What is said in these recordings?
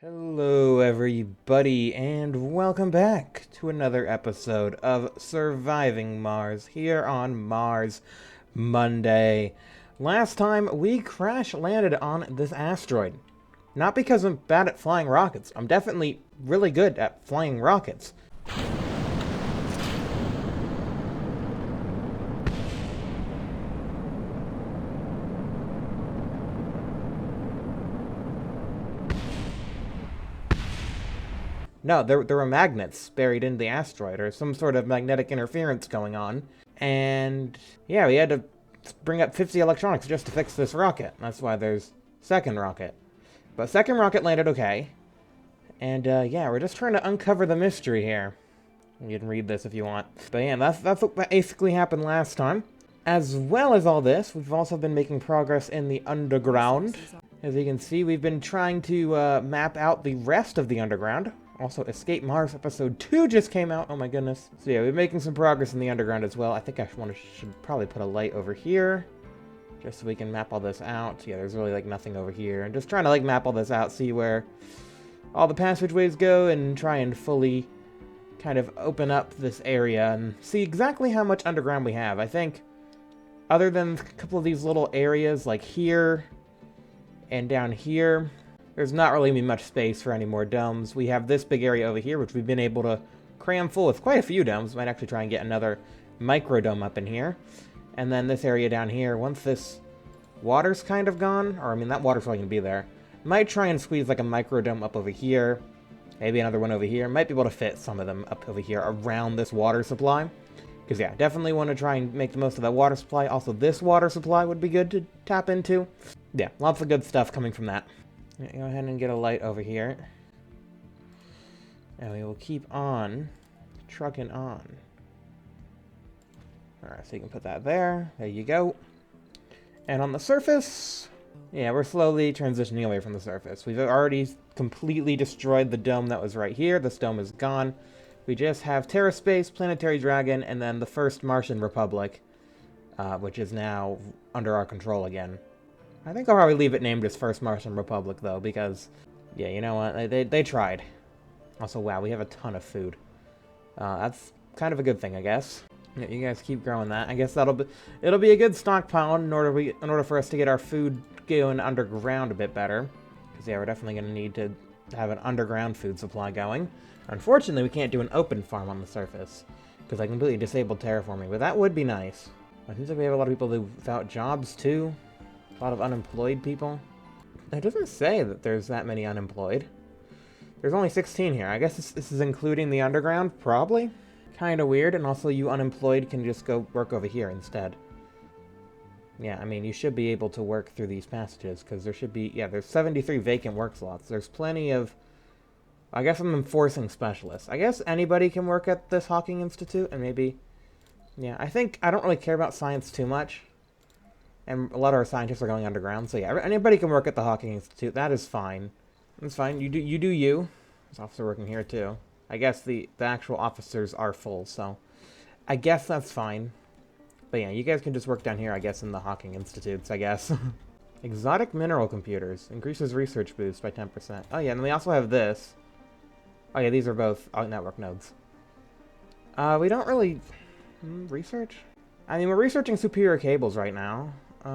Hello everybody and welcome back to another episode of Surviving Mars here on Mars Monday. Last time we crash landed on this asteroid. Not because I'm bad at flying rockets. I'm definitely really good at flying rockets. No, there were magnets buried in the asteroid, or some sort of magnetic interference going on. And yeah, we had to bring up 50 electronics just to fix this rocket. That's why there's second rocket. But second rocket landed okay. And yeah, we're just trying to uncover the mystery here. You can read this if you want. But yeah, that's what basically happened last time. As well as all this, we've also been making progress in the underground. As you can see, we've been trying to map out the rest of the underground. Also, Escape Mars Episode 2 just came out. Oh my goodness. So yeah, we're making some progress in the underground as well. I think I should probably put a light over here, just so we can map all this out. Yeah, there's really like nothing over here. And just trying to like map all this out, see where all the passageways go, and try and fully kind of open up this area and see exactly how much underground we have. I think, other than a couple of these little areas like here and down here, there's not really much space for any more domes. We have this big area over here, which we've been able to cram full with quite a few domes. Might actually try and get another micro dome up in here. And then this area down here, once this water's kind of gone, or I mean, that water's probably going to be there, might try and squeeze like a micro dome up over here. Maybe another one over here. Might be able to fit some of them up over here around this water supply. Because yeah, definitely want to try and make the most of that water supply. Also, this water supply would be good to tap into. Yeah, lots of good stuff coming from that. Go ahead and get a light over here. And we will keep on trucking on. Alright, so you can put that there. There you go. And on the surface, yeah, we're slowly transitioning away from the surface. We've already completely destroyed the dome that was right here. This dome is gone. We just have TerraSpace, Planetary Dragon, and then the first Martian Republic, which is now under our control again. I think I'll probably leave it named as First Martian Republic, though, because, yeah, you know what, they tried. Also, wow, we have a ton of food. That's kind of a good thing, I guess. Yeah, you guys keep growing that. I guess it'll be a good stockpile in order for us to get our food going underground a bit better. Because, yeah, we're definitely going to need to have an underground food supply going. Unfortunately, we can't do an open farm on the surface, because I completely disabled terraforming, but that would be nice. It seems like we have a lot of people without jobs, too. A lot of unemployed people. It doesn't say that there's that many unemployed. There's only 16 here. I guess this is including the underground, probably. Kind of weird, and also you unemployed can just go work over here instead. Yeah, I mean, you should be able to work through these passages, because there should be, yeah, there's 73 vacant work slots. There's plenty of, I guess I'm enforcing specialists. I guess anybody can work at this Hawking Institute, and maybe, yeah, I don't really care about science too much. And a lot of our scientists are going underground, so yeah, anybody can work at the Hawking Institute. That is fine. That's fine. You do you. There's an officer working here too. I guess the actual officers are full, so I guess that's fine. But yeah, you guys can just work down here, I guess, in the Hawking Institutes, I guess. Exotic mineral computers. Increases research boost by 10%. Oh yeah, and we also have this. Oh yeah, these are both network nodes. We don't really... research? I mean, we're researching superior cables right now. I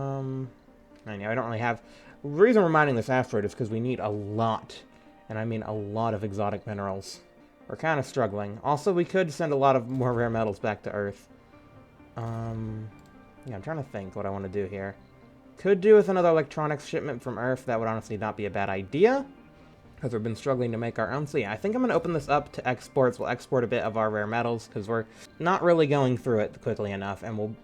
know, I don't really have... The reason we're mining this asteroid is because we need a lot, and I mean a lot of exotic minerals. We're kind of struggling. Also, we could send a lot of more rare metals back to Earth. Yeah, I'm trying to think what I want to do here. Could do with another electronics shipment from Earth. That would honestly not be a bad idea, because we've been struggling to make our own. So yeah, I think I'm going to open this up to exports. We'll export a bit of our rare metals, because we're not really going through it quickly enough, and we'll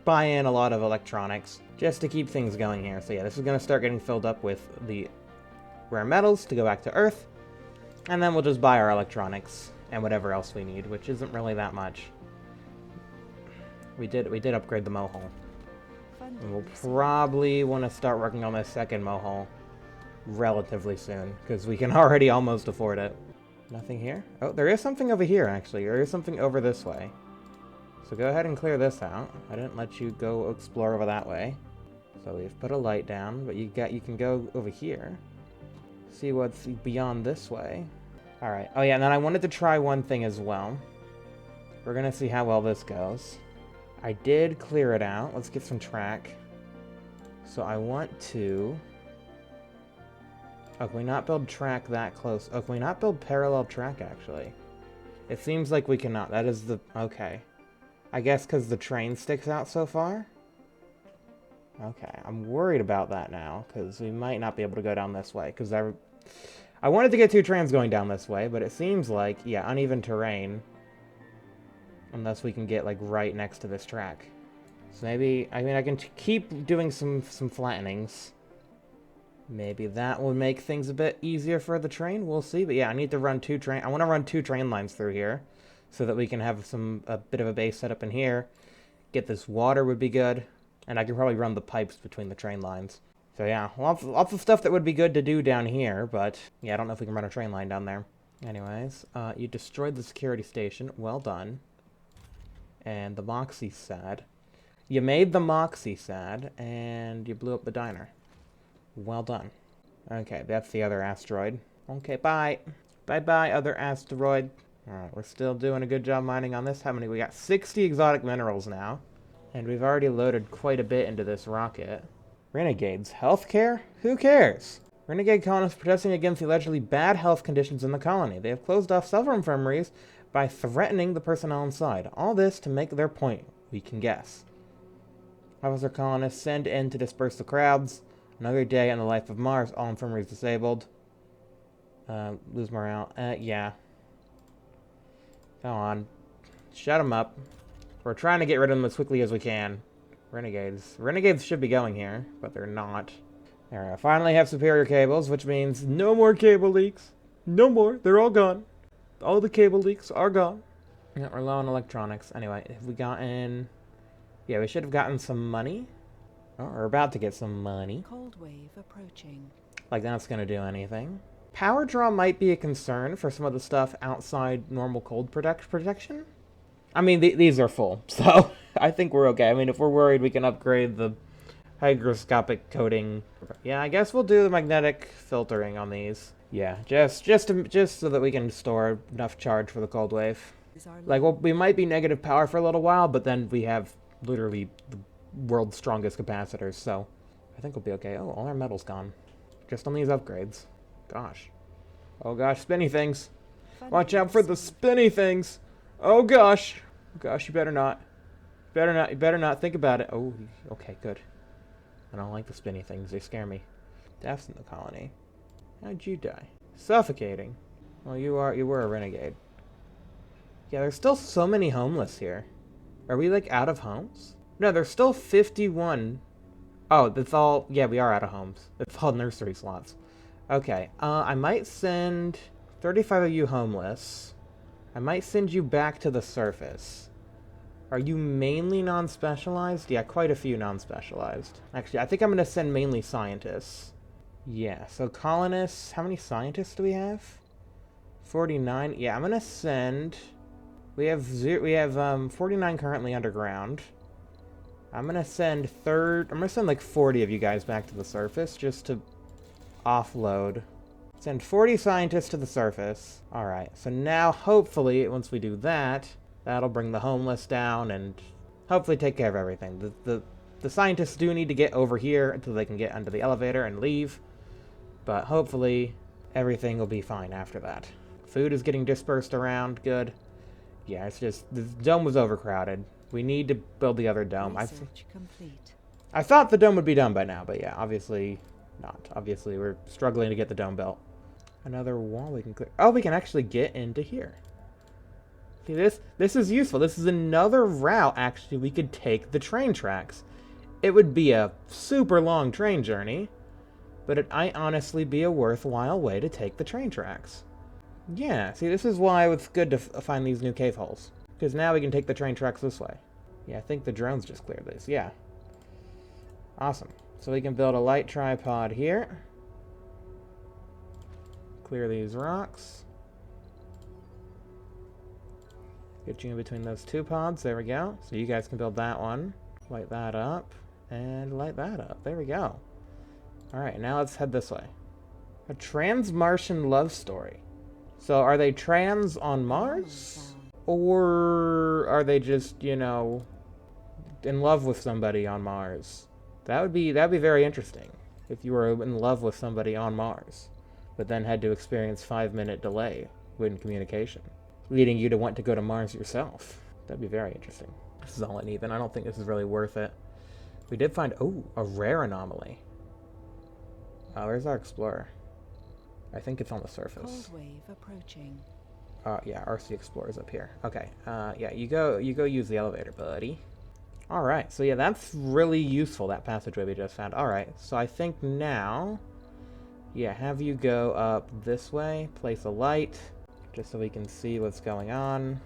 buy in a lot of electronics just to keep things going here. So yeah, this is going to start getting filled up with the rare metals to go back to Earth, and then we'll just buy our electronics and whatever else we need, which isn't really that much. We did upgrade the mohole, and we'll probably want to start working on this second mohole relatively soon, because we can already almost afford it. Nothing here? Oh, there is something over here, actually. There is something over this way. So go ahead and clear this out. I didn't let you go explore over that way. So we've put a light down, but you can go over here. See what's beyond this way. Alright. Oh yeah, and then I wanted to try one thing as well. We're gonna see how well this goes. I did clear it out. Let's get some track. So I want to... Oh, can we not build track that close? Oh, can we not build parallel track, actually? It seems like we cannot. That is the... Okay. I guess because the train sticks out so far? Okay, I'm worried about that now, because we might not be able to go down this way, because I wanted to get 2 trains going down this way, but it seems like, yeah, uneven terrain. Unless we can get, like, right next to this track. So maybe, I mean, I can keep doing some flattenings. Maybe that will make things a bit easier for the train. We'll see. But yeah, I need to run 2 train... I want to run 2 train lines through here, so that we can have a bit of a base set up in here. Get this water would be good. And I can probably run the pipes between the train lines. So yeah, lots of stuff that would be good to do down here, but yeah, I don't know if we can run a train line down there. Anyways, you destroyed the security station. Well done. And the Moxie sad. You made the Moxie sad, and you blew up the diner. Well done. Okay, that's the other asteroid. Okay, bye. Bye-bye, other asteroid. Alright, we're still doing a good job mining on this. How many? We got 60 exotic minerals now. And we've already loaded quite a bit into this rocket. Renegades. Healthcare? Who cares? Renegade colonists protesting against the allegedly bad health conditions in the colony. They have closed off several infirmaries by threatening the personnel inside. All this to make their point, we can guess. Officer colonists send in to disperse the crowds. Another day in the life of Mars. All infirmaries disabled. Lose morale. Yeah. Go on. Shut them up. We're trying to get rid of them as quickly as we can. Renegades. Renegades should be going here, but they're not. There, I finally have superior cables, which means no more cable leaks. No more. They're all gone. All the cable leaks are gone. Yeah, we're low on electronics. Anyway, have we gotten... Yeah, we should have gotten some money. Oh, we're about to get some money. Cold wave approaching. Like that's going to do anything. Power draw might be a concern for some of the stuff outside normal cold protection. I mean, these are full, so I think we're okay. I mean, if we're worried, we can upgrade the hygroscopic coating. Yeah, I guess we'll do the magnetic filtering on these. Yeah, just so that we can store enough charge for the cold wave. Like, well, we might be negative power for a little while, but then we have literally the world's strongest capacitors, so I think we'll be okay. Oh, all our metal's gone. Just on these upgrades. Gosh. Oh gosh, spinny things. Watch out for the spinny things. Oh gosh. Oh gosh, you better not. You better not think about it. Oh, okay, good. I don't like the spinny things. They scare me. Deaths in the colony. How'd you die? Suffocating. Well, you were a renegade. Yeah, there's still so many homeless here. Are we, like, out of homes? No, there's still 51. Oh, that's all... Yeah, we are out of homes. It's all nursery slots. Okay, I might send 35 of you homeless. I might send you back to the surface. Are you mainly non-specialized? Yeah, quite a few non-specialized. Actually, I think I'm going to send mainly scientists. Yeah, so colonists... How many scientists do we have? 49. Yeah, I'm going to send... We have 49 currently underground. I'm going to send like 40 of you guys back to the surface just to offload. Send 40 scientists to the surface. Alright, so now hopefully once we do that, that'll bring the homeless down and hopefully take care of everything. The scientists do need to get over here until they can get under the elevator and leave. But hopefully everything will be fine after that. Food is getting dispersed around. Good. Yeah, it's just... The dome was overcrowded. We need to build the other dome. I thought the dome would be done by now, but yeah, obviously not. Obviously, we're struggling to get the dome built. Another wall we can clear. Oh, we can actually get into here. See, this is useful. This is another route, actually, we could take the train tracks. It would be a super long train journey, but it might honestly be a worthwhile way to take the train tracks. Yeah, see, this is why it's good to find these new cave holes. Because now we can take the train tracks this way. Yeah, I think the drones just cleared this. Yeah. Awesome. So we can build a light tripod here. Clear these rocks. Get you in between those two pods. There we go. So you guys can build that one. Light that up. And light that up. There we go. Alright, now let's head this way. A trans-Martian love story. So are they trans on Mars? Or are they just, you know, in love with somebody on Mars? That'd be very interesting if you were in love with somebody on Mars, but then had to experience 5-minute delay in communication, leading you to want to go to Mars yourself. That'd be very interesting. This is all uneven. I don't think this is really worth it. We did find, oh, a rare anomaly. Where's our explorer? I think it's on the surface. Cold wave approaching. Yeah, RC Explorer's up here. Okay, yeah, you go use the elevator, buddy. Alright, so yeah, that's really useful, that passageway we just found. Alright, so I think now, yeah, have you go up this way, place a light, just so we can see what's going on.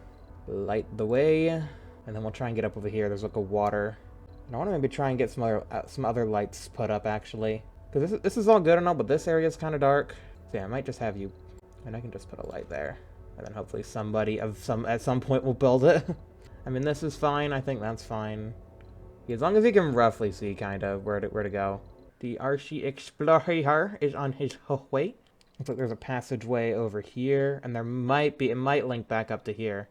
Light the way, and then we'll try and get up over here. There's like a water. And I want to maybe try and get some other lights put up, actually. Because this is all good and all, but this area is kind of dark. So yeah, I might just have you, and I can just put a light there. And then hopefully somebody at some point will build it. I mean, this is fine. I think that's fine. Yeah, as long as you can roughly see kind of where to go. The RC Explorer is on his way. Looks like there's a passageway over here, and there might be, it might link back up to here.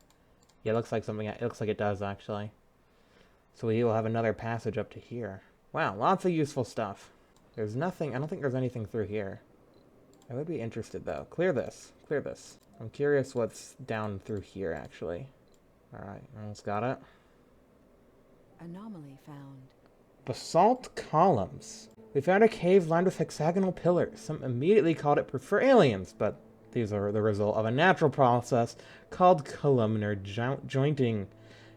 Yeah, it looks like it does actually. So we will have another passage up to here. Wow, lots of useful stuff. There's nothing, I don't think there's anything through here. I would be interested though. Clear this. Clear this. I'm curious what's down through here actually. Alright, almost got it. Anomaly found. Basalt columns. We found a cave lined with hexagonal pillars. Some immediately called it for aliens, but these are the result of a natural process called columnar jointing.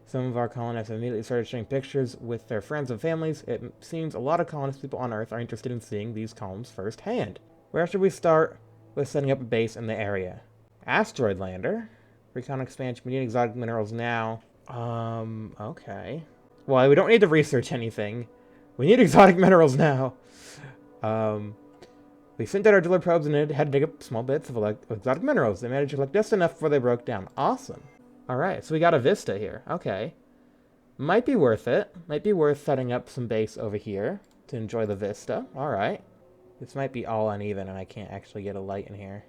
Some of our colonists immediately started sharing pictures with their friends and families. It seems a lot of colonist people on Earth are interested in seeing these columns firsthand. Where should we start with setting up a base in the area? Asteroid lander. Recon expansion. We need exotic minerals now. Okay. Well, we don't need to research anything. We need exotic minerals now. We sent out our driller probes and had to dig up small bits of exotic minerals. They managed to collect just enough before they broke down. Awesome. Alright, so we got a vista here. Okay. Might be worth it. Might be worth setting up some base over here to enjoy the vista. Alright. This might be all uneven and I can't actually get a light in here.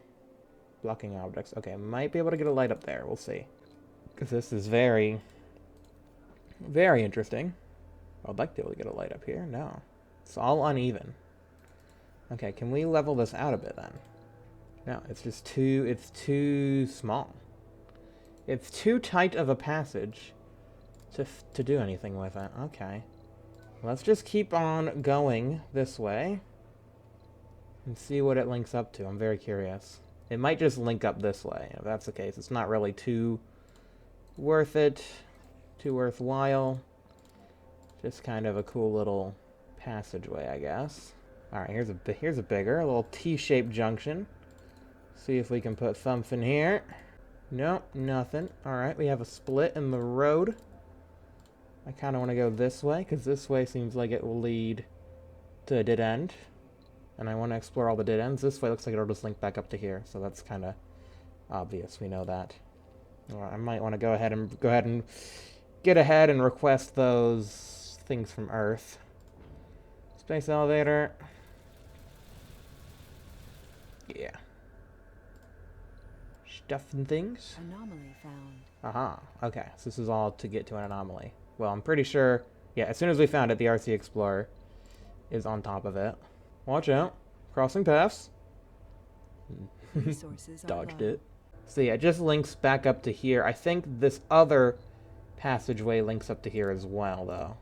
Blocking objects. Okay, might be able to get a light up there. We'll see. Because this is very, very interesting. I'd like to be able to get a light up here. No. It's all uneven. Okay, can we level this out a bit then? No, it's just it's too small. It's too tight of a passage to do anything with it. Okay. Let's just keep on going this way and see what it links up to. I'm very curious. It might just link up this way. If that's the case, it's not really too worth it, too worthwhile. Just kind of a cool little passageway, I guess. Alright, here's a bigger, a little T-shaped junction. See if we can put something here. Nope, nothing. Alright, we have a split in the road. I kind of want to go this way, because this way seems like it will lead to a dead end. And I want to explore all the dead ends. This way looks like it'll just link back up to here, so that's kind of obvious. We know that. Alright, I might want to go ahead and get ahead and request those things from Earth. Space elevator. Yeah. Stuff and things. Anomaly found. Aha. Okay, so this is all to get to an anomaly. Well, I'm pretty sure, yeah, as soon as we found it, the RC Explorer is on top of it. Watch out. Crossing paths. Resources Dodged low. it. So yeah, it just links back up to here. I think this other passageway links up to here as well, though.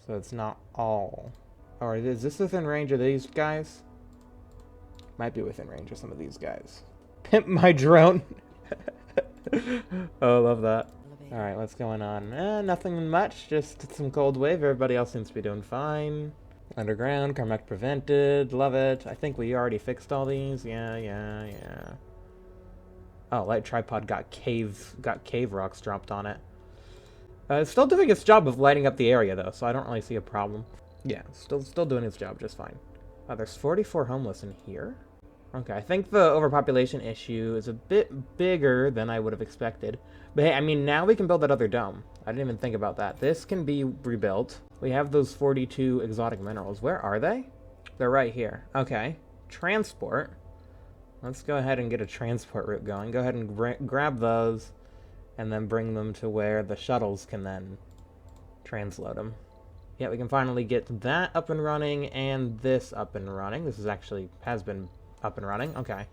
So it's not all. Or is this within range of these guys? Might be within range of some of these guys. Pimp my drone. Oh, I love that. Elevator. Alright, what's going on? Nothing much, just some cold wave. Everybody else seems to be doing fine. Underground, Carmack prevented, love it. I think we already fixed all these. Yeah. Oh, light tripod got cave rocks dropped on it. It's still doing its job of lighting up the area though, so I don't really see a problem. Yeah, still doing its job just fine. Oh, there's 44 homeless in here? Okay, I think the overpopulation issue is a bit bigger than I would have expected. But hey, I mean, now we can build that other dome. I didn't even think about that. This can be rebuilt. We have those 42 exotic minerals. Where are they? They're right here. Okay. transport. Let's go ahead and get a transport route going. Go ahead and grab those, and then bring them to where the shuttles can then transload them. Yeah, we can finally get that up and running, and this up and running. This is actually, has been up and running. Okay.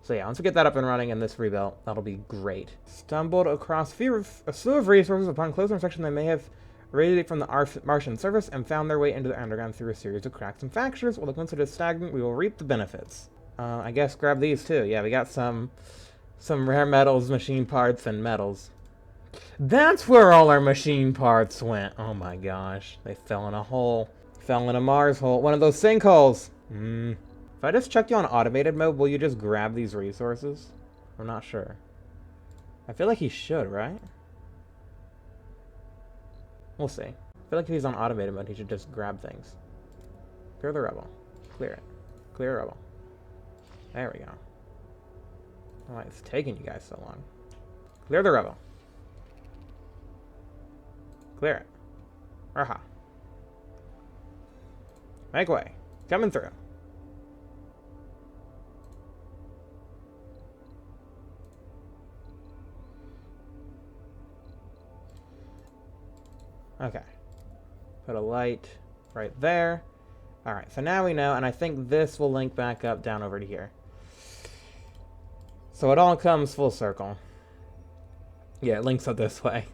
So yeah, once we get that up and running and this rebuilt, that'll be great. Stumbled across a slew of resources. Upon closer inspection, they may have radiated from the Martian surface and found their way into the underground through a series of cracks and fractures. While the coincidence is stagnant, we will reap the benefits. I guess grab these too. Yeah, we got some rare metals, machine parts, and metals. That's where all our machine parts went. Oh my gosh. They fell in a hole. Fell in a Mars hole. One of those sinkholes. If I just check you on automated mode, will you just grab these resources? I'm not sure. I feel like he should, right? We'll see. I feel like if he's on automated mode, he should just grab things. Clear the rubble. Clear it. Clear rubble. There we go. Why it's taking you guys so long. Clear the rubble. Clear it. Aha. Make way. Coming through. Okay. Put a light right there. Alright, so now we know, and I think this will link back up down over to here. So it all comes full circle. Yeah, it links up this way.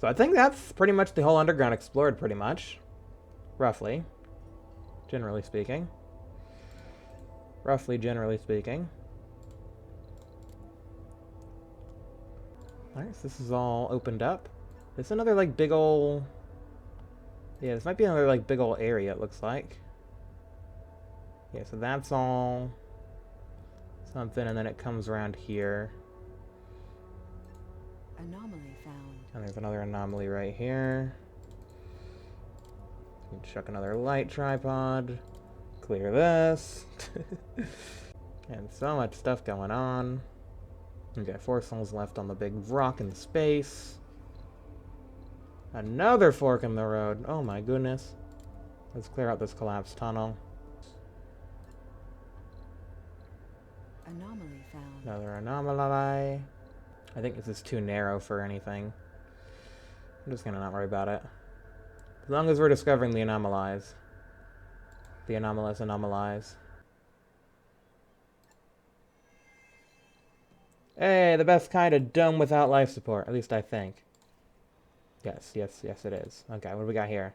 So I think that's pretty much the whole underground explored, pretty much. Roughly. Generally speaking. Generally speaking. Alright, so this is all opened up. This is another, like, big ol'... Yeah, this might be another, like, big ol' area, it looks like. Yeah, so that's all... something, and then it comes around here. Anomaly found. And there's another anomaly right here. Chuck another light tripod. Clear this. And so much stuff going on. We got 4 souls left on the big rock in space. Another fork in the road. Oh my goodness. Let's clear out this collapsed tunnel. Anomaly found. Another anomaly. I think this is too narrow for anything. I'm just gonna not worry about it. As long as we're discovering the anomalies. The anomalous anomalies. Hey, the best kind of dome without life support. At least I think. Yes, it is. Okay, what do we got here?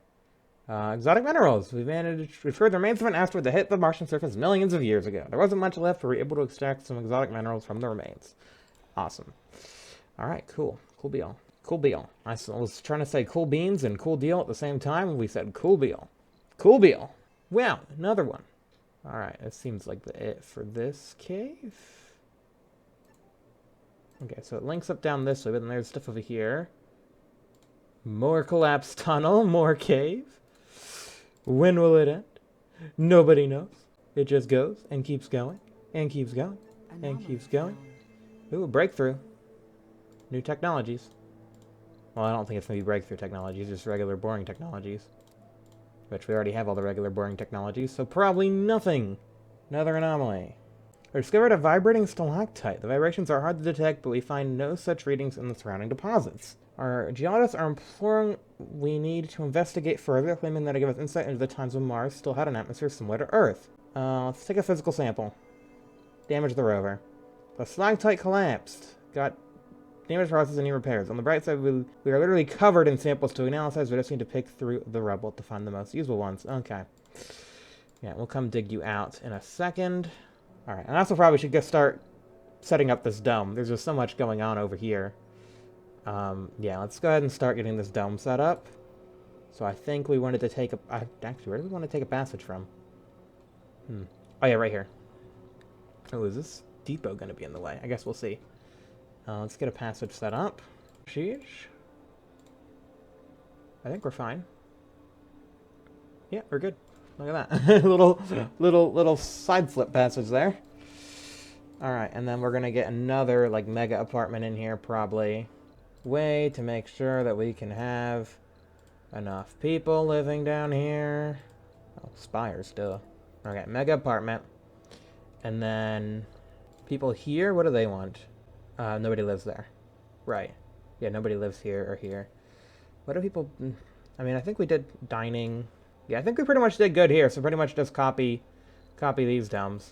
Exotic minerals. We've heard the remains of an asteroid that hit the Martian surface millions of years ago. There wasn't much left, but we were able to extract some exotic minerals from the remains. Awesome. Alright, cool. Cool deal. Cool deal. I was trying to say cool beans and cool deal at the same time, and we said cool deal. Cool deal. Wow, another one. Alright, it seems like it for this cave. Okay, so it links up down this way, but then there's stuff over here. More collapsed tunnel, more cave. When will it end? Nobody knows. It just goes and keeps going and keeps going and keeps going. Ooh, a breakthrough. New technologies. Well, I don't think it's going to be breakthrough technologies, just regular boring technologies. Which we already have all the regular boring technologies, so probably nothing. Another anomaly. We discovered a vibrating stalactite. The vibrations are hard to detect, but we find no such readings in the surrounding deposits. Our geologists are imploring we need to investigate further, claiming that it gives us insight into the times when Mars still had an atmosphere similar to Earth. Let's take a physical sample. Damage the rover. The stalactite collapsed. Got damage process and need repairs. On the bright side, we are literally covered in samples to analyze. We just need to pick through the rubble to find the most usable ones. Okay. Yeah, we'll come dig you out in a second. Alright, and I also probably should just start setting up this dome. There's just so much going on over here. Yeah, let's go ahead and start getting this dome set up. So I think we wanted to take a... actually, where do we want to take a passage from? Oh yeah, right here. Oh, is this depot going to be in the way? I guess we'll see. Let's get a passage set up. Sheesh. I think we're fine. Yeah, we're good. Look at that. little side flip passage there. Alright, and then we're going to get another, like, mega apartment in here, probably. Way to make sure that we can have enough people living down here. Oh, spires, duh. Okay, mega apartment. And then people here, what do they want? Nobody lives there. Right. Yeah, nobody lives here or here. What do people... I mean, I think we did dining. Yeah, I think we pretty much did good here, so pretty much just copy these domes.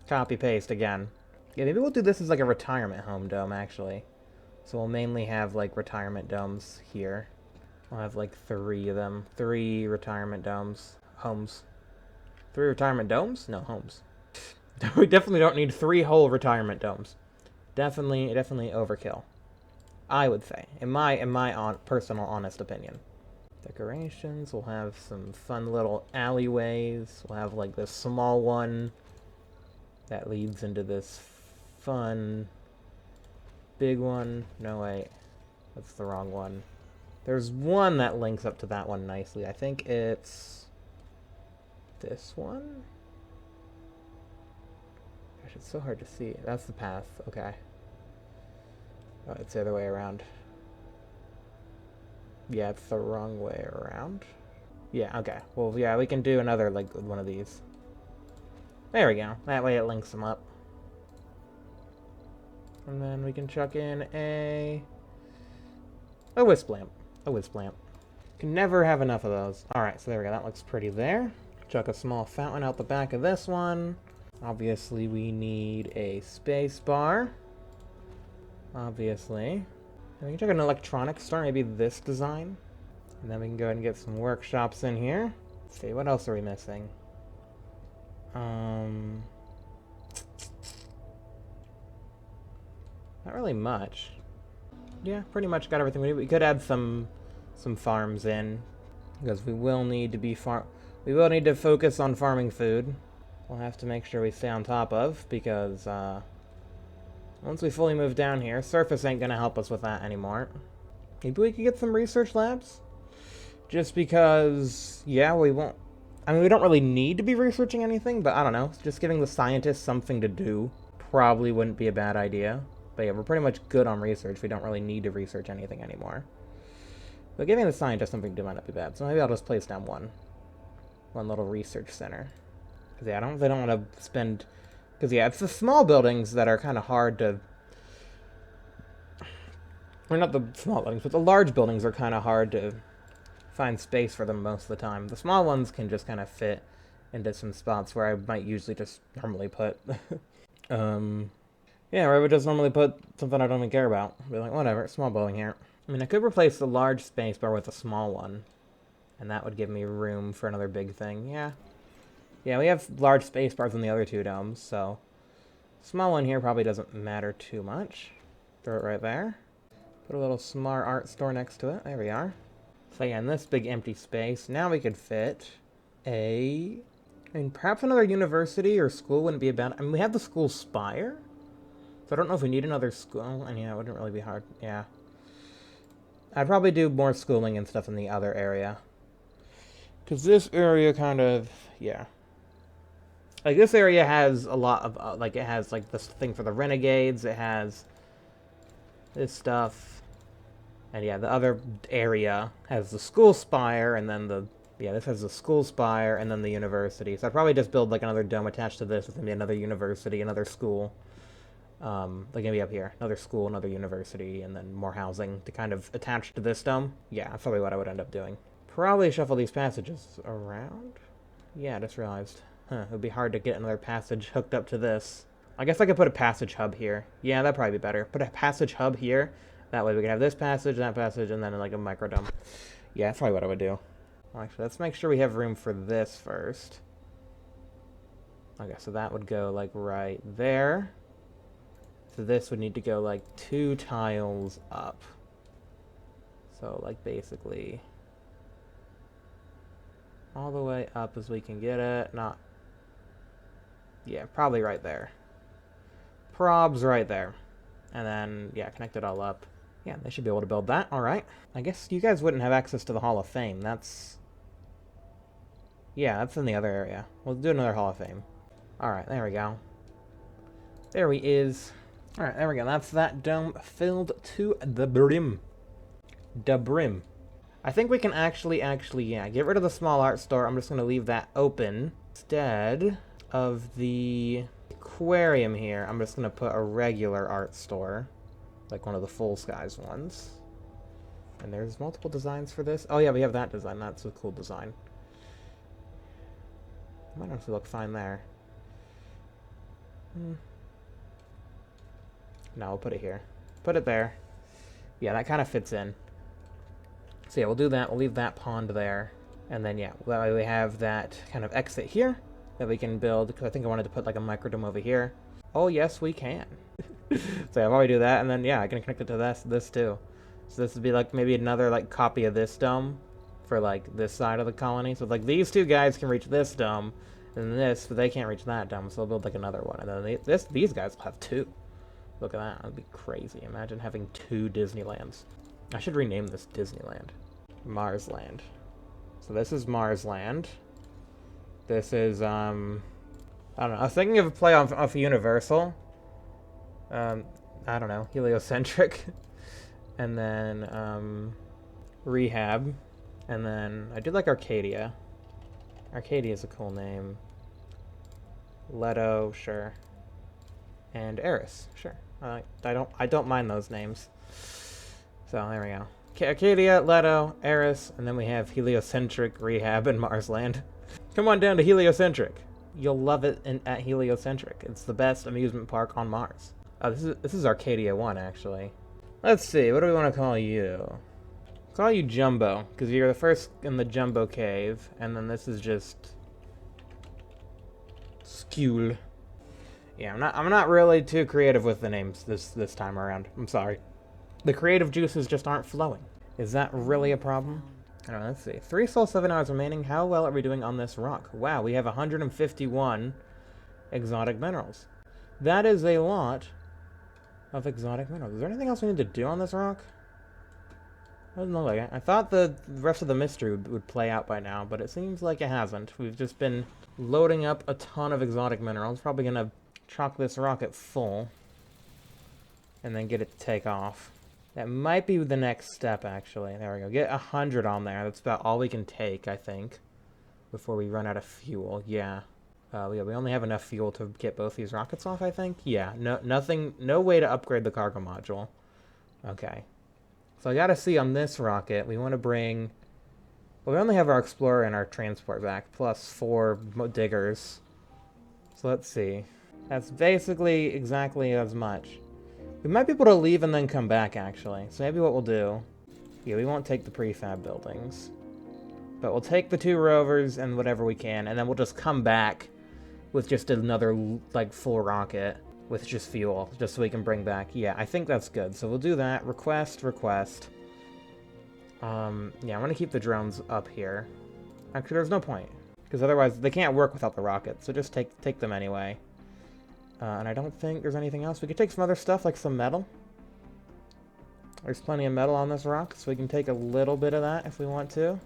Copy paste again. Yeah, maybe we'll do this as like a retirement home dome, actually. So we'll mainly have like retirement domes here. We'll have like 3 of them. 3 retirement domes. Homes. 3 retirement domes? No, homes. We definitely don't need 3 whole retirement domes. Definitely overkill. I would say, in my personal honest opinion. Decorations, we'll have some fun little alleyways. We'll have like this small one that leads into this fun big one. No, wait. That's the wrong one. There's one that links up to that one nicely. I think it's this one? Gosh, it's so hard to see. That's the path. Okay. Oh, it's the other way around. Yeah, it's the wrong way around. Yeah, okay. Well, yeah, we can do another, like, one of these. There we go. That way it links them up. And then we can chuck in a wisp lamp. A wisp lamp. Can never have enough of those. Alright, so there we go. That looks pretty there. Chuck a small fountain out the back of this one. Obviously, we need a space bar. Obviously. And we can check an electronics store, maybe this design. And then we can go ahead and get some workshops in here. Let's see, what else are we missing? Not really much. Yeah, pretty much got everything we need. We could add some farms in, because we will need to we will need to focus on farming food. We'll have to make sure we stay on top of, because once we fully move down here, surface ain't gonna help us with that anymore. Maybe we could get some research labs? Just because, yeah, we won't... I mean, we don't really need to be researching anything, but I don't know. Just giving the scientists something to do probably wouldn't be a bad idea. But yeah, we're pretty much good on research. We don't really need to research anything anymore. But giving the scientists something to do might not be bad. So maybe I'll just place down one little research center. Because yeah, they don't want to spend... Because yeah, it's the small buildings that are kind of hard to... Or not the small buildings, but the large buildings are kind of hard to find space for them most of the time. The small ones can just kind of fit into some spots where I might usually just normally put... Yeah, where I would just normally put something I don't even care about. Be like, whatever, small building here. I mean, I could replace the large space bar with a small one. And that would give me room for another big thing. Yeah. Yeah, we have large space bars in the other 2 domes, so... Small one here probably doesn't matter too much. Throw it right there. Put a little smart art store next to it. There we are. So yeah, in this big empty space, now we could fit I mean, perhaps another university or school wouldn't be a bad... I mean, we have the school spire. So I don't know if we need another school. And yeah, it wouldn't really be hard. Yeah. I'd probably do more schooling and stuff in the other area. Because this area kind of... Yeah. Like, this area has a lot of... like, it has, like, this thing for the renegades. It has this stuff. And yeah, the other area has the school spire, and then the... Yeah, this has the school spire, and then the university. So I'd probably just build, like, another dome attached to this with maybe another university, another school. Like, maybe up here. Another school, another university, and then more housing to kind of attach to this dome. Yeah, that's probably what I would end up doing. Probably shuffle these passages around? Yeah, I just realized. Huh, it would be hard to get another passage hooked up to this. I guess I could put a passage hub here. Yeah, that'd probably be better. Put a passage hub here. That way we can have this passage, that passage, and then like a microdome. Yeah, that's probably what I would do. Well, actually, let's make sure we have room for this first. Okay, so that would go like right there. So this would need to go like 2 tiles up. So like basically all the way up as we can get it. Not... Yeah, probably right there. Probs right there. And then, yeah, connect it all up. Yeah, they should be able to build that. Alright. I guess you guys wouldn't have access to the Hall of Fame. That's... Yeah, that's in the other area. We'll do another Hall of Fame. Alright, there we go. There he is. Alright, there we go. That's that dome filled to the brim. The brim. I think we can actually, yeah, get rid of the small art store. I'm just going to leave that open. Instead, of the aquarium here, I'm just going to put a regular art store, like one of the full skies ones. And there's multiple designs for this. Oh yeah, we have that design. That's a cool design. Might actually look fine there. No, we'll put it here. Put it there. Yeah, that kind of fits in. So yeah, we'll do that. We'll leave that pond there. And then yeah, that way we have that kind of exit here that we can build, because I think I wanted to put like a microdome over here. Oh yes, we can. So yeah, while we do that, and then yeah, I can connect it to this too. So this would be like maybe another like copy of this dome for like this side of the colony. So like these two guys can reach this dome, and this, but they can't reach that dome. So they'll build like another one, and then these guys will have two. Look at that, that'd be crazy. Imagine having 2 Disneylands. I should rename this Disneyland. Marsland. So this is Marsland. This is I don't know. I was thinking of a play off Universal. I don't know, heliocentric. And then Rehab. And then I did like Arcadia. Arcadia is a cool name. Leto, sure. And Eris, sure. I don't mind those names. So there we go. Arcadia, Leto, Eris, and then we have Heliocentric, Rehab, and Marsland. Come on down to Heliocentric. You'll love it at Heliocentric. It's the best amusement park on Mars. Oh, this is Arcadia 1, actually. Let's see, what do we want to call you? Call you Jumbo, because you're the first in the Jumbo Cave, and then this is just Skule. Yeah, I'm not really too creative with the names this time around. I'm sorry. The creative juices just aren't flowing. Is that really a problem? I don't know, let's see. 3 soul, 7 hours remaining. How well are we doing on this rock? Wow, we have 151 exotic minerals. That is a lot of exotic minerals. Is there anything else we need to do on this rock? I don't know, like, I thought the rest of the mystery would play out by now, but it seems like it hasn't. We've just been loading up a ton of exotic minerals. Probably gonna chock this rocket full and then get it to take off. That might be the next step, actually. There we go. Get 100 on there. That's about all we can take, I think, before we run out of fuel. Yeah. We only have enough fuel to get both these rockets off, I think. Yeah. No way to upgrade the cargo module. Okay. So I gotta see on this rocket, we want to bring... Well, we only have our Explorer and our Transport vac, plus 4 diggers. So let's see. That's basically exactly as much. We might be able to leave and then come back, actually. So maybe what we'll do... Yeah, we won't take the prefab buildings. But we'll take the 2 rovers and whatever we can, and then we'll just come back with just another, like, full rocket with just fuel, just so we can bring back... Yeah, I think that's good. So we'll do that. Request. Yeah, I want to keep the drones up here. Actually, there's no point, because otherwise they can't work without the rockets, so just take them anyway. And I don't think there's anything else. We could take some other stuff, like some metal. There's plenty of metal on this rock, so we can take a little bit of that if we want to.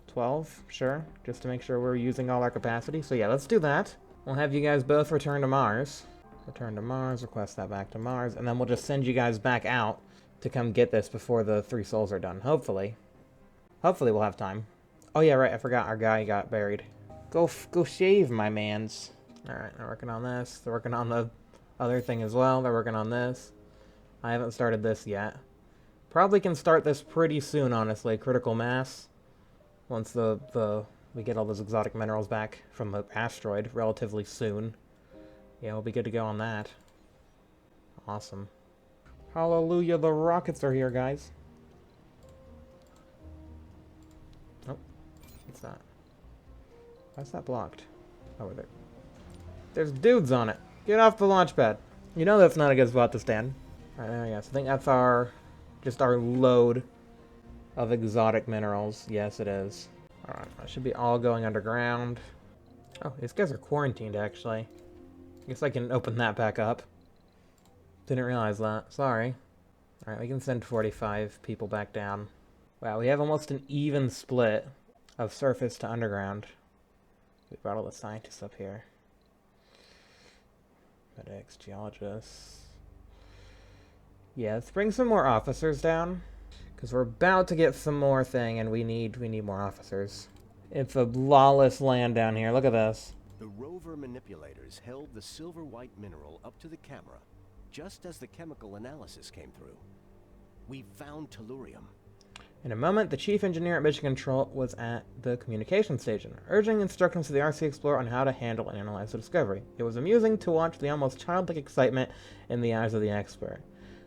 12, sure, just to make sure we're using all our capacity. So yeah, let's do that. We'll have you guys both return to Mars. Return to Mars, request that back to Mars, and then we'll just send you guys back out to come get this before the 3 souls are done, hopefully. Hopefully we'll have time. Oh yeah, right, I forgot our guy got buried. Go shave, my mans. Alright, they're working on this. They're working on the other thing as well. They're working on this. I haven't started this yet. Probably can start this pretty soon, honestly. Critical mass. Once we get all those exotic minerals back from the asteroid relatively soon. Yeah, we'll be good to go on that. Awesome. Hallelujah, the rockets are here, guys. Oh, what's that? Why's that blocked? Oh, there. There's dudes on it. Get off the launch pad. You know that's not a good spot to stand. Alright, there we go. So I think that's just our load of exotic minerals. Yes, it is. Alright, that should be all going underground. Oh, these guys are quarantined, actually. I guess I can open that back up. Didn't realize that. Sorry. Alright, we can send 45 people back down. Wow, we have almost an even split of surface to underground. We brought all the scientists up here. Medics, geologists. Yeah, let's bring some more officers down. Because we're about to get some more thing, and we need more officers. It's a lawless land down here. Look at this. The rover manipulators held the silver-white mineral up to the camera, just as the chemical analysis came through. We found tellurium. In a moment, the chief engineer at Mission Control was at the communication station, urging instructions to the RC Explorer on how to handle and analyze the discovery. It was amusing to watch the almost childlike excitement in the eyes of the expert.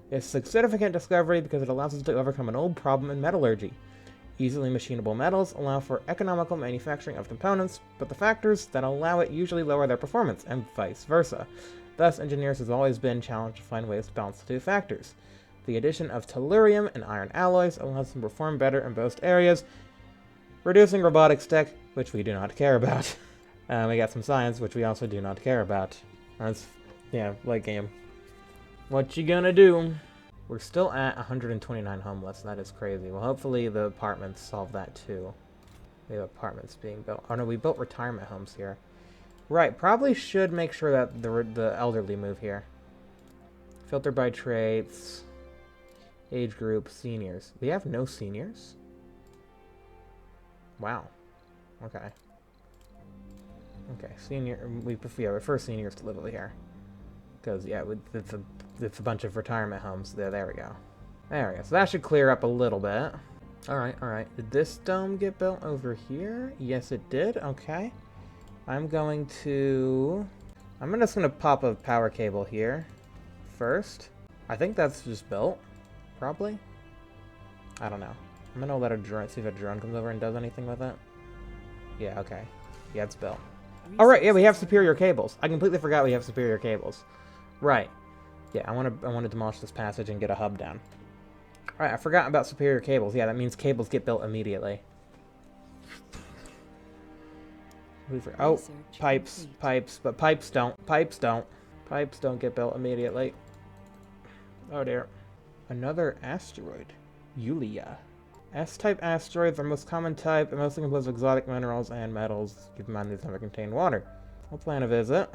It's a significant discovery because it allows us to overcome an old problem in metallurgy. Easily machinable metals allow for economical manufacturing of components, but the factors that allow it usually lower their performance, and vice versa. Thus, engineers have always been challenged to find ways to balance the two factors. The addition of tellurium and iron alloys allows them to perform better in both areas, reducing robotics tech, which we do not care about. We got some science, which we also do not care about. That's, yeah, late game. What you gonna do? We're still at 129 homeless. That is crazy. Well, hopefully the apartments solve that too. We have apartments being built. Oh no, we built retirement homes here. Right, probably should make sure that the elderly move here. Filter by traits. Age group, seniors. We have no seniors? Wow. Okay. Okay, we prefer seniors to live over here. Because, yeah, it's a bunch of retirement homes. There we go. There we go. So that should clear up a little bit. Alright, alright. Did this dome get built over here? Yes, it did. Okay. I'm just gonna pop a power cable here first. I think that's just built. Probably? I don't know. I'm gonna let a drone, see if a drone comes over and does anything with it. Yeah, okay. Yeah, it's built. Alright, yeah, we have superior cables. I completely forgot we have superior cables. Right. Yeah, I wanna demolish this passage and get a hub down. Alright, I forgot about superior cables. Yeah, that means cables get built immediately. Oh, pipes, but pipes don't. Pipes don't get built immediately. Oh dear. Another asteroid. Yulia. S-type asteroids are most common type and mostly composed of exotic minerals and metals. Keep in mind these never contain water. We'll plan a visit.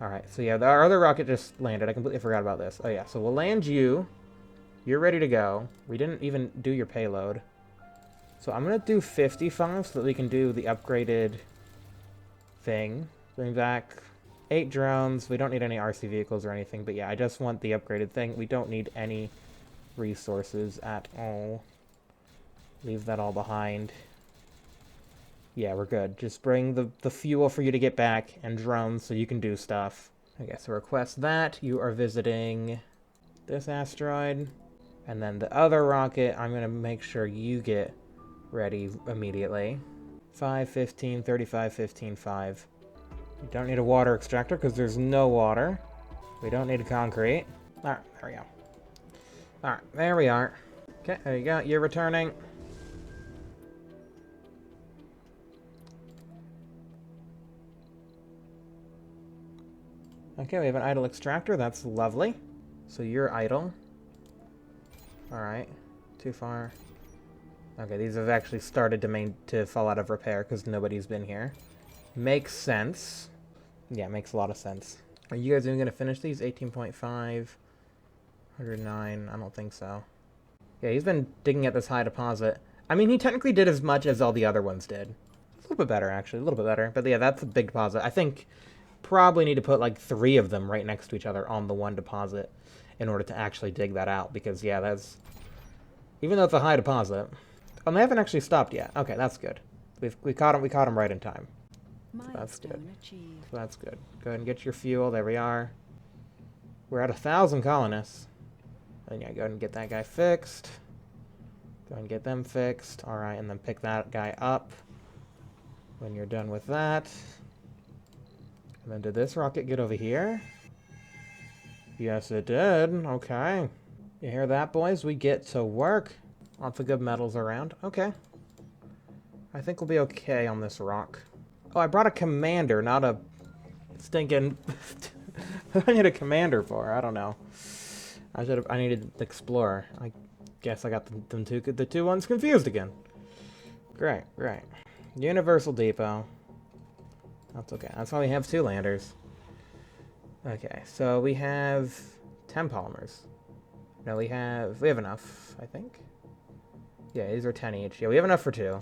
Alright, so yeah, our other rocket just landed. I completely forgot about this. Oh yeah, so we'll land you. You're ready to go. We didn't even do your payload. So I'm going to do 55 so that we can do the upgraded thing. Bring back 8 drones. We don't need any RC vehicles or anything, but yeah, I just want the upgraded thing. We don't need any resources at all. Leave that all behind. Yeah, we're good. Just bring the fuel for you to get back and drones so you can do stuff. Okay, so request that. You are visiting this asteroid. And then the other rocket, I'm going to make sure you get ready immediately. 5, 15, 35, 15, 5. We don't need a water extractor because there's no water. We don't need concrete. Alright, there we go. Alright, there we are. Okay, there you go. You're returning. Okay, we have an idle extractor. That's lovely. So you're idle. Alright. Too far. Okay, these have actually started to fall out of repair because nobody's been here. Makes sense. Yeah, makes a lot of sense. Are you guys even going to finish these? 18.5. 109. I don't think so. Yeah, he's been digging at this high deposit. I mean, he technically did as much as all the other ones did. A little bit better, actually. A little bit better. But yeah, that's a big deposit. I think probably need to put like 3 of them right next to each other on the one deposit in order to actually dig that out. Because, yeah, that's... Even though it's a high deposit... Oh, they haven't actually stopped yet. Okay, that's good. We caught him right in time. So that's good. So that's good. Go ahead and get your fuel. There we are. We're at 1,000 colonists. And yeah, go ahead and get that guy fixed. Go ahead and get them fixed. Alright, and then pick that guy up when you're done with that. And then did this rocket get over here? Yes, it did. Okay. You hear that, boys? We get to work. Lots of good metals around. Okay. I think we'll be okay on this rock. Oh, I brought a commander, not a stinking... What do I need a commander for? I don't know. I needed an explorer. I guess I got the two ones confused again. Great, great. Universal Depot. That's okay. That's why we have 2 landers. Okay, so we have 10 polymers. No, we have enough, I think. Yeah, these are 10 each. Yeah, we have enough for 2.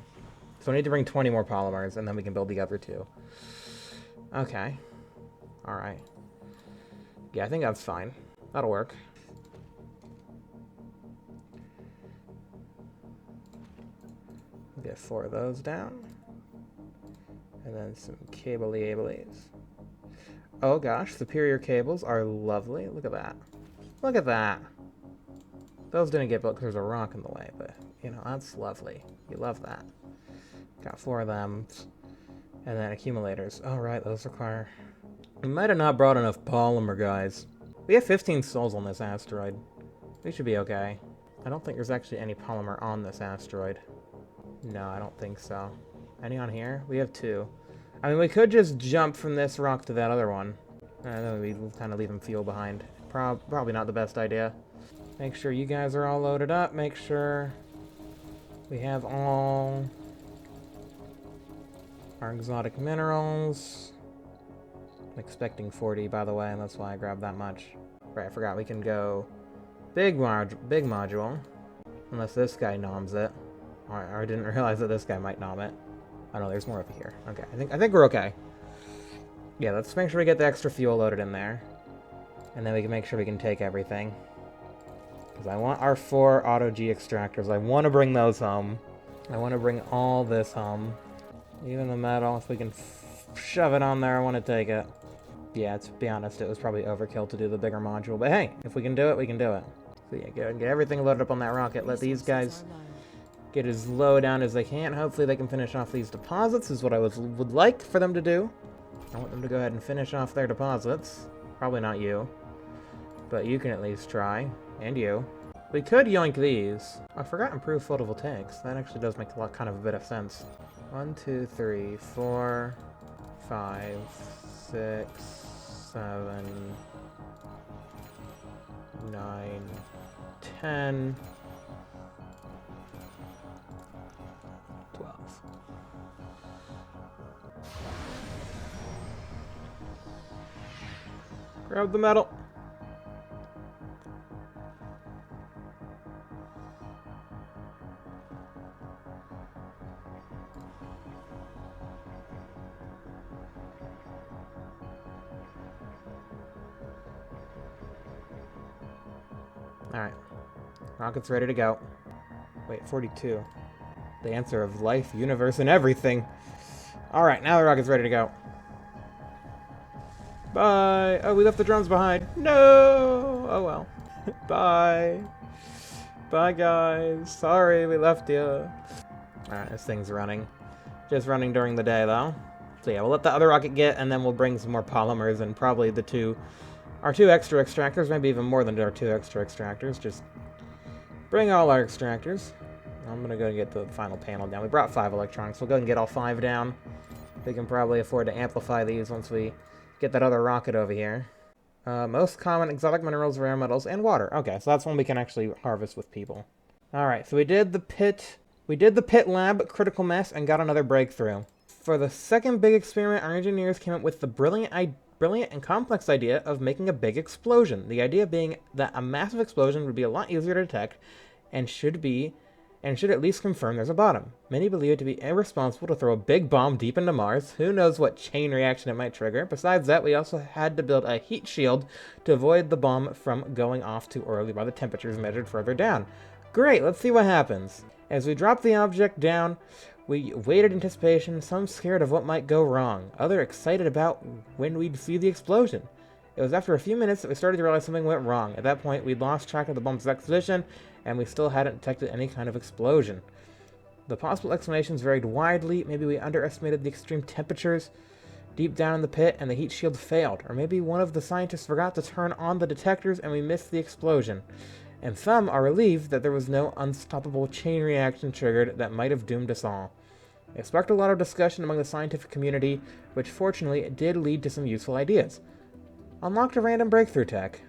So we need to bring 20 more polymers, and then we can build the other 2. Okay. Alright. Yeah, I think that's fine. That'll work. Get 4 of those down. And then some cable-ablies. Oh gosh, superior cables are lovely. Look at that. Look at that. Those didn't get built because there's a rock in the way, but, you know, that's lovely. You love that. Got 4 of them. And then accumulators. Oh, right, those require... We might have not brought enough polymer, guys. We have 15 souls on this asteroid. We should be okay. I don't think there's actually any polymer on this asteroid. No, I don't think so. Any on here? We have 2. I mean, we could just jump from this rock to that other one. And then we'll kind of leave them fuel behind. Probably not the best idea. Make sure you guys are all loaded up. Make sure we have all our exotic minerals. I'm expecting 40, by the way, and that's why I grabbed that much. Right, I forgot we can go big module. Unless this guy noms it. Or I didn't realize that this guy might nom it. Oh no, there's more over here. Okay, I think we're okay. Yeah, let's make sure we get the extra fuel loaded in there. And then we can make sure we can take everything. Because I want our 4 auto G extractors. I want to bring those home. I want to bring all this home. Even the metal, if we can shove it on there, I want to take it. Yeah, to be honest, it was probably overkill to do the bigger module. But hey, if we can do it, we can do it. So yeah, get everything loaded up on that rocket. Let these guys get as low down as they can. Hopefully they can finish off these deposits, is what I would like for them to do. I want them to go ahead and finish off their deposits. Probably not you. But you can at least try. And you. We could yoink these. I forgot improved photovoltaics. That actually does make kind of a bit of sense. 1, 2, 3, 4, 5, 6, 7, 9, 10, 12. Grab the metal. Alright. Rocket's ready to go. Wait, 42. The answer of life, universe, and everything. Alright, now the rocket's ready to go. Bye! Oh, we left the drums behind. No! Oh well. Bye. Bye, guys. Sorry, we left you. Alright, this thing's running. Just running during the day, though. So yeah, we'll let the other rocket get, and then we'll bring some more polymers and probably our 2 extra extractors, maybe even more than our 2 extra extractors. Just bring all our extractors. I'm gonna go and get the final panel down. We brought 5 electronics. We'll go and get all 5 down. We can probably afford to amplify these once we get that other rocket over here. Most common exotic minerals, rare metals, and water. Okay, so that's one we can actually harvest with people. Alright, so we did the pit lab critical mess and got another breakthrough. For the second big experiment, our engineers came up with the brilliant and complex idea of making a big explosion. The idea being that a massive explosion would be a lot easier to detect and should at least confirm there's a bottom. Many believe it to be irresponsible to throw a big bomb deep into Mars. Who knows what chain reaction it might trigger. Besides that, we also had to build a heat shield to avoid the bomb from going off too early by the temperatures measured further down. Great, let's see what happens. As we dropped the object down, we waited in anticipation, some scared of what might go wrong, others excited about when we'd see the explosion. It was after a few minutes that we started to realize something went wrong. At that point, we'd lost track of the bomb's position, and we still hadn't detected any kind of explosion. The possible explanations varied widely. Maybe we underestimated the extreme temperatures deep down in the pit, and the heat shield failed. Or maybe one of the scientists forgot to turn on the detectors, and we missed the explosion. And some are relieved that there was no unstoppable chain reaction triggered that might have doomed us all. It sparked a lot of discussion among the scientific community, which fortunately did lead to some useful ideas. Unlocked a random breakthrough tech.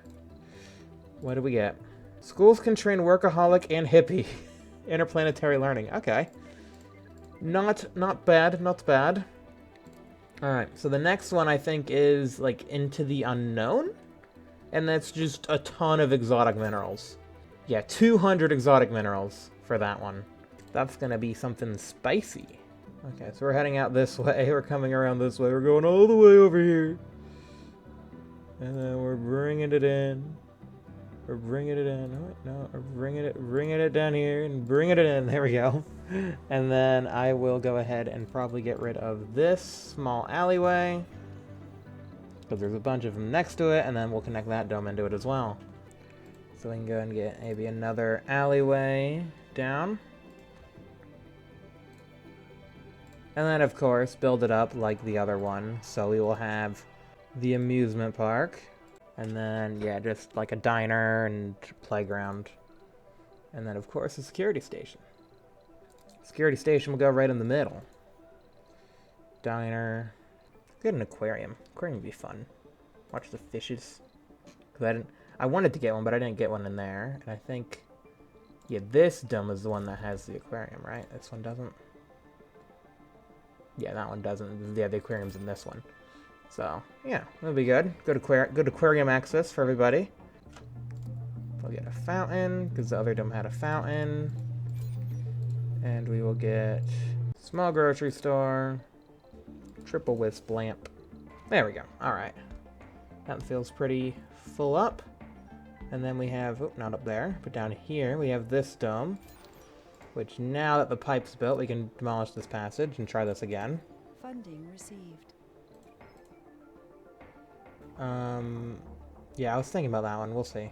What do we get? Schools can train workaholic and hippie. Interplanetary learning. Okay. Not bad, not bad. Alright, so the next one I think is, like, Into the Unknown? And that's just a ton of exotic minerals. Yeah, 200 exotic minerals for that one. That's gonna be something spicy. Okay, so we're heading out this way. We're coming around this way. We're going all the way over here. And then we're bringing it in. We're bringing it in. Oh, wait, no, we're bringing it down here and bringing it in. There we go. And then I will go ahead and probably get rid of this small alleyway, because there's a bunch of them next to it, and then we'll connect that dome into it as well. So we can go and get maybe another alleyway down. And then, of course, build it up like the other one. So we will have the amusement park. And then, yeah, just like a diner and playground. And then, of course, a security station. Security station will go right in the middle. Diner. Get an aquarium. Aquarium would be fun. Watch the fishes. Because I wanted to get one, but I didn't get one in there. And I think, yeah, this dome is the one that has the aquarium, right? This one doesn't. Yeah, that one doesn't. Yeah, the aquarium's in this one. So, yeah, that'll be good. Good aquarium access for everybody. We'll get a fountain, because the other dome had a fountain. And we will get small grocery store. Triple wisp lamp. There we go. Alright. That feels pretty full up. And then we have, oh, not up there, but down here we have this dome. Which, now that the pipe's built, we can demolish this passage and try this again. Funding received. Yeah, I was thinking about that one. We'll see.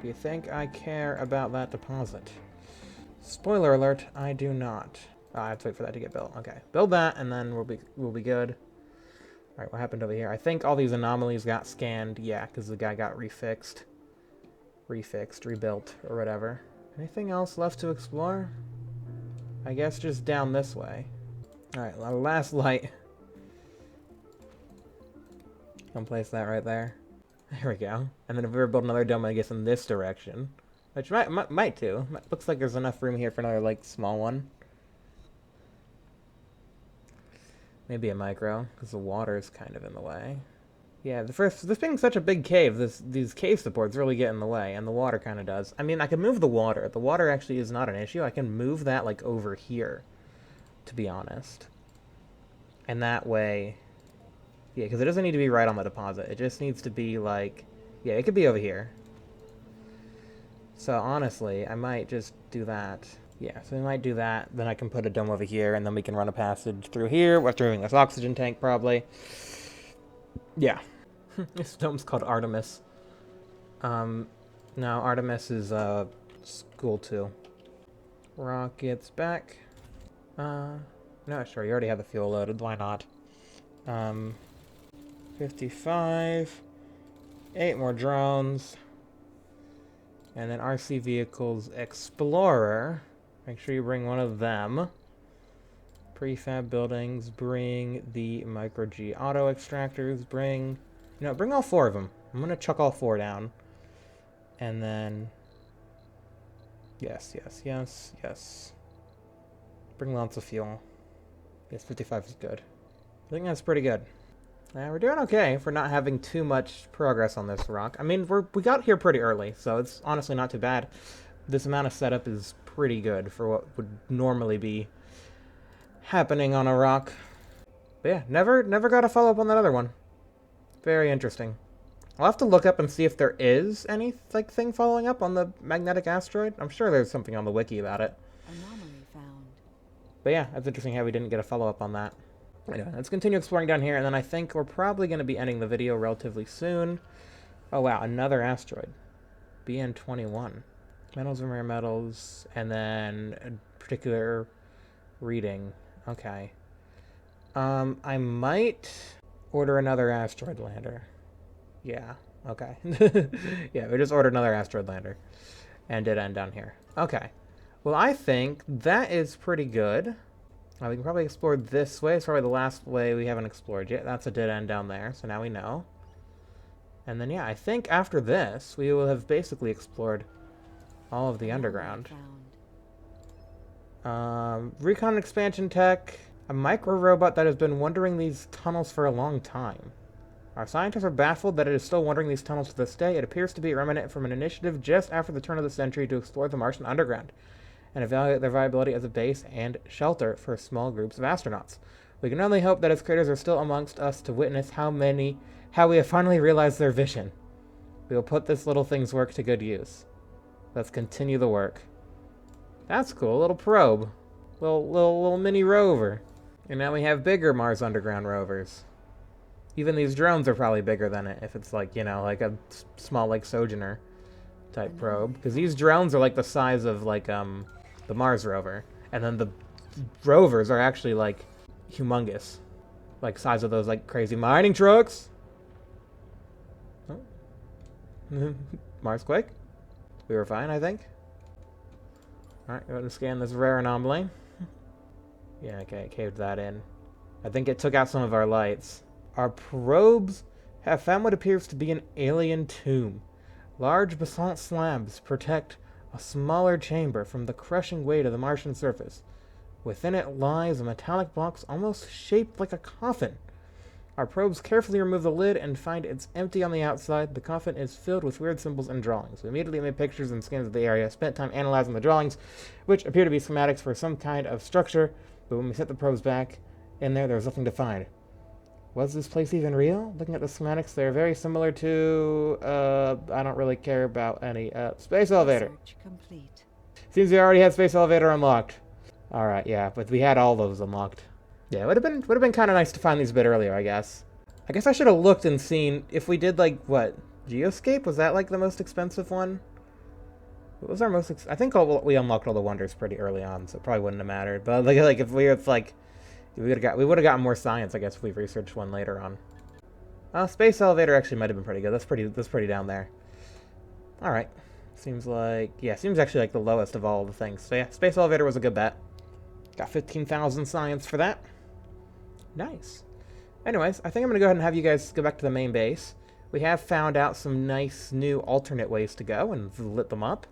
Do you think I care about that deposit? Spoiler alert, I do not. Oh, I have to wait for that to get built. Okay, build that, and then we'll be good. All right, what happened over here? I think all these anomalies got scanned. Yeah, because the guy got rebuilt, or whatever. Anything else left to explore? I guess just down this way. All right, our last light. I'll place that right there. There we go. And then if we were to build another dome, I guess in this direction. Which might too. Looks like there's enough room here for another, like, small one. Maybe a micro, because the water is kind of in the way. Yeah, this being such a big cave, these cave supports really get in the way, and the water kind of does. I mean, I can move the water. The water actually is not an issue. I can move that, like, over here, to be honest. And that way... Yeah, because it doesn't need to be right on the deposit. It just needs to be, like... Yeah, it could be over here. So, honestly, I might just do that. Yeah, so we might do that. Then I can put a dome over here, and then we can run a passage through here. After doing this oxygen tank, probably. Yeah. This dome's called Artemis. No, Artemis is, school 2. Rockets back. No, sure, you already have the fuel loaded. Why not? 55. 8 more drones. And then RC Vehicles Explorer. Make sure you bring one of them. Prefab buildings. Bring the Micro G Auto Extractors. Bring all 4 of them. I'm going to chuck all 4 down. And then... Yes. Bring lots of fuel. Yes, 55 is good. I think that's pretty good. We're doing okay for not having too much progress on this rock. I mean, we got here pretty early, so it's honestly not too bad. This amount of setup is pretty good for what would normally be happening on a rock. But yeah, never got a follow-up on that other one. Very interesting. I'll have to look up and see if there is any thing following up on the magnetic asteroid. I'm sure there's something on the wiki about it. Anomaly found. But yeah, that's interesting how we didn't get a follow-up on that. Anyway, let's continue exploring down here, and then I think we're probably going to be ending the video relatively soon. Oh wow, another asteroid. BN21. Metals and rare metals, and then a particular reading. Okay. I might order another asteroid lander. Yeah, okay. Yeah, we just ordered another asteroid lander. And did end down here. Okay. Well, I think that is pretty good. We can probably explore this way. It's probably the last way we haven't explored yet. That's a dead end down there, so now we know. And then, yeah, I think after this, we will have basically explored all of the underground. Recon expansion tech. A micro-robot that has been wandering these tunnels for a long time. Our scientists are baffled that it is still wandering these tunnels to this day. It appears to be a remnant from an initiative just after the turn of the century to explore the Martian Underground. and evaluate their viability as a base and shelter for small groups of astronauts. We can only hope that its creators are still amongst us to witness how we have finally realized their vision. We will put this little thing's work to good use. Let's continue the work. That's cool, a little probe. Little mini rover. And now we have bigger Mars Underground rovers. Even these drones are probably bigger than it, if it's like, you know, like a small, like, Sojourner type probe. Because these drones are like the size of, like, the Mars rover. And then the rovers are actually, like, humongous. Like, size of those, like, crazy mining trucks. Oh. Marsquake. We were fine, I think. Alright, go ahead and scan this rare anomaly. Yeah, okay, it caved that in. I think it took out some of our lights. Our probes have found what appears to be an alien tomb. Large basalt slabs protect a smaller chamber from the crushing weight of the Martian surface. Within it lies a metallic box almost shaped like a coffin. Our probes carefully remove the lid and find it's empty on the outside. The coffin is filled with weird symbols and drawings. We immediately made pictures and scans of the area, spent time analyzing the drawings, which appear to be schematics for some kind of structure, but when we set the probes back in there was nothing to find. Was this place even real? Looking at the schematics, they're very similar to, I don't really care about any, space elevator. Search complete. Seems we already had space elevator unlocked. Alright, yeah, but we had all those unlocked. Yeah, it would have been kind of nice to find these a bit earlier, I guess. I guess I should have looked and seen if we did, like, what? Geoscape? Was that, like, the most expensive one? What was our most I think we unlocked all the wonders pretty early on, so it probably wouldn't have mattered. But, like if we were, like... we would have gotten more science, I guess, if we researched one later on. Space elevator actually might have been pretty good. That's pretty down there. Alright. Seems like... yeah, seems actually like the lowest of all the things. So yeah, space elevator was a good bet. Got 15,000 science for that. Nice. Anyways, I think I'm going to go ahead and have you guys go back to the main base. We have found out some nice new alternate ways to go and lit them up.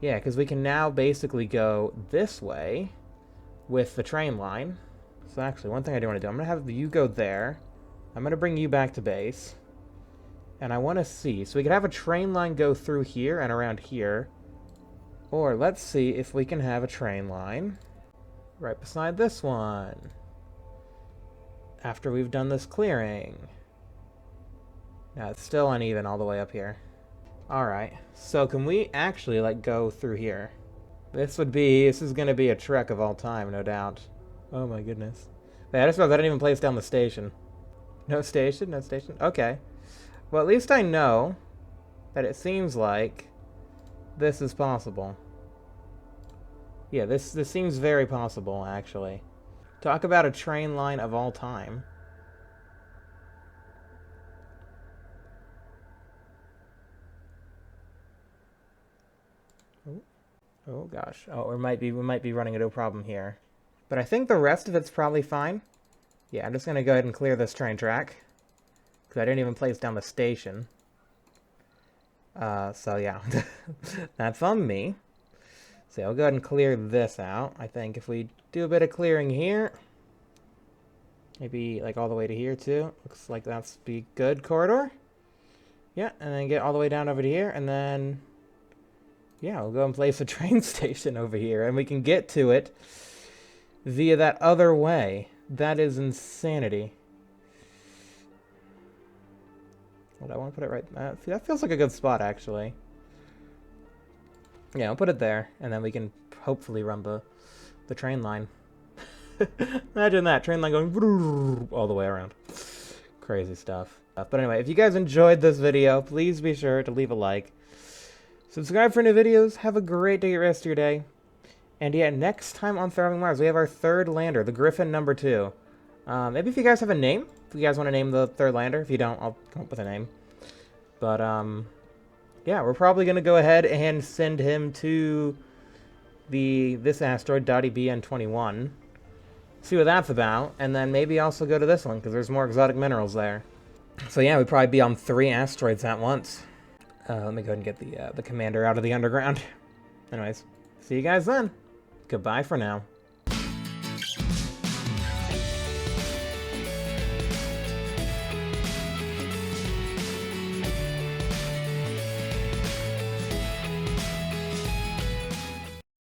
Yeah, because we can now basically go this way with the train line. So actually, one thing I do want to do, I'm going to have you go there. I'm going to bring you back to base. And I want to see. So we could have a train line go through here and around here. Or let's see if we can have a train line right beside this one. After we've done this clearing. Now it's still uneven all the way up here. Alright, so can we actually, like, go through here? This is gonna be a trek of all time, no doubt. Oh my goodness. Wait, I just realized I didn't even place down the station. No station? No station? Okay. Well, at least I know that it seems like this is possible. Yeah, this seems very possible, actually. Talk about a train line of all time. Oh gosh. Oh, we might be running into a problem here. But I think the rest of it's probably fine. Yeah, I'm just gonna go ahead and clear this train track. Because I didn't even place down the station. So yeah. That's on me. So I'll go ahead and clear this out. I think if we do a bit of clearing here, maybe like all the way to here too. Looks like that's be good corridor. Yeah, and then get all the way down over to here, and then yeah, we'll go and place a train station over here, and we can get to it via that other way. That is insanity. Well, I want to put it right. That feels like a good spot, actually. Yeah, I'll put it there, and then we can hopefully run the train line. Imagine that, train line going all the way around. Crazy stuff. But anyway, if you guys enjoyed this video, please be sure to leave a like. Subscribe for new videos. Have a great day, rest of your day. And yeah, next time on Thriving Mars, we have our third lander, the Griffin #2. Maybe if you guys have a name, if you guys want to name the third lander. If you don't, I'll come up with a name. But, yeah, we're probably going to go ahead and send him to this asteroid, .EBN21. See what that's about, and then maybe also go to this one, because there's more exotic minerals there. So yeah, we'd probably be on 3 asteroids at once. Let me go ahead and get the commander out of the underground. Anyways, see you guys then. Goodbye for now.